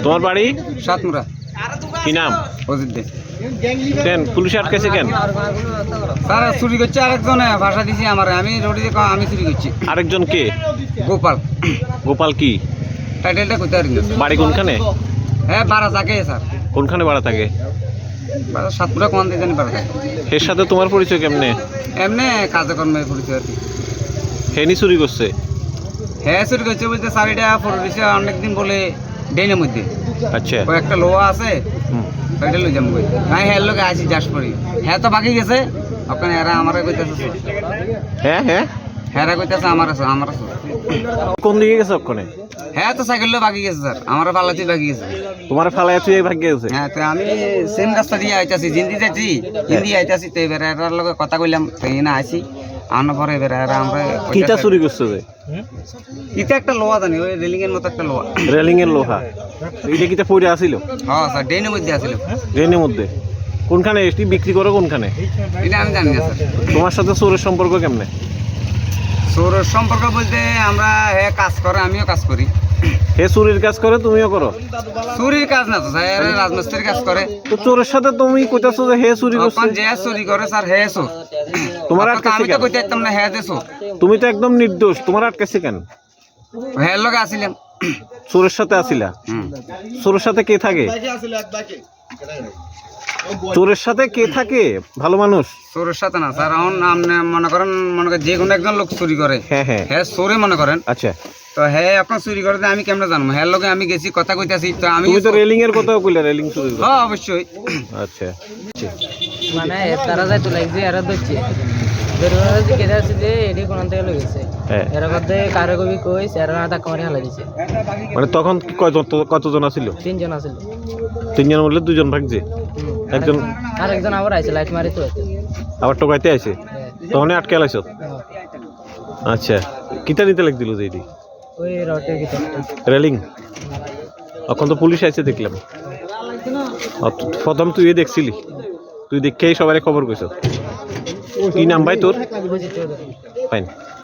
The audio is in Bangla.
তোমার বাড়ি সাতমুরা। কি নাম? অজিত দে। কেন পুলিশ আটকেছে কেন? স্যার চুরি করছে আরেকজনে, ভাষা দিছি আমার, আমি রোডিতে আমি চুরি করছি। আরেকজন কে? গোপাল। গোপাল কি টাইটেলটা কোথায় আর কি? বাড়ি কোনখানে? হ্যাঁ বারা থাকে স্যার, কোনখানে ভাড়া থাকে? সাতমুরা কোন দিয়ে জানি বারা থাকে। এর সাথে তোমার পরিচয় কেমনে? এমনি কাজে কর্মে পরিচয় আর কি। হেনি চুরি করছে? হ্যাঁ চুরি করছে বলতে স্যার এটা পড়ে দিছে অনেকদিন বলে ডেনের মধ্যে। আচ্ছা। একটা লোহা আছে, হুম। ওইটা লই যাবো। আমি হ্যাঁ লোকে আসি যাস করি, হ্যাঁ তো বাকি গেছে ওখানে, এরা আমার কইতেছে, হ্যাঁ হ্যাঁ হ্যাঁ কইতেছে আমার আছে আমার আছে। কোন দিকে গেছে ওখানে? হ্যাঁ তো সাইকেল বাকি গেছে স্যার, আমার পাল্লাতে বাকি গেছে। তোমার ফালাই তুই ভাগ্য গেছে? হ্যাঁ তো আমি সেম রাস্তা দিয়ে আইতাছি, জিন্দি যাচ্ছি, হিন্দি আইতাছি, তো এবার এরার লগে কথা কইলাম, তো এনে আসি আনার পরে এবার এরা আমরা কিটা চুরি করছে যে? এটা একটা লোহা জানি, ওই রেলিং এর মতো একটা লোহা। রেলিং এর লোহা? এটা কিটা পড়ে আসিল? হ্যাঁ স্যার ডেনের মধ্যে আসলে। ট্রেনের মধ্যে? কোনখানে এসটি বিক্রি করো কোনখানে? এটা আমি জানি না স্যার। তোমার সাথে চোরের সম্পর্ক কেমনে? চোরের সম্পর্ক বলতে আমরা হ্যাঁ কাজ করে, আমিও কাজ করি। হে চুরির কাজ করে তুমিও করো? চুরির কাজ না তো স্যার, রাজমিস্ত্রির কাজ করে। তো চোরের সাথে তুমি কইতাছো যে হে চুরি করছে? যে চুরি করে স্যার হ্যাঁ চোর। তোমার আমি আটকাছে তো কেন? কইতে পারতাম না হ্যাঁ যে চোর। তুমি তো একদম নির্দোষ, তোমার আটকাছে কেন? হ্যাঁ লগে আসিলাম। চোরের সাথে আসিলা? চোরের সাথে কে থাকে? চোরের সাথে কে থাকে? ভালো মানুষ? চোরের সাথে না স্যার, এখন আপনি মনে করেন যে কোনো একজন লোক চুরি করে, হ্যাঁ হ্যাঁ হ্যাঁ চোরে মনে করেন। আচ্ছা। তো হ্যাঁ আপনার চুরি করে আমি কেমনে জানবো? হ্যাঁ লগে আমি গেছি কথা কইতাছি, তো আমি তুমি তো রেলিং এর কথাও কইলা, রেলিং চুরি করে? হ্যাঁ অবশ্যই। আচ্ছা। মানে তারা যাই তো লাগছে, এরা ধরছে ধরে জিজ্ঞাসা আছে যে এটি কোন থেকে লেগেছে, হ্যাঁ। এরা মধ্যে কারো কবি কইস, এরা না ধাক্কা মারি হালা দিছে। মানে তখন কি কতজন আছিল? 3 জন আছিল। 3 জন বললে 2 জন ভাগছে? একজন আরেকজন আবার আইছে লাইট মারি তো আবার টোকাইতে আইছে? তখন আটকে লাইছো? আচ্ছা। কিতা নিতে লাগছিল যে এটি? ওই রটের ভিতরটা রেলিং? এখন তো পুলিশ আইছে দেখলাম। প্রথম তুই দেখছিলি? তুই দেখেই সবাই খবর কইছ? কি নাম ভাই তোর? বুঝিতে ফাইন।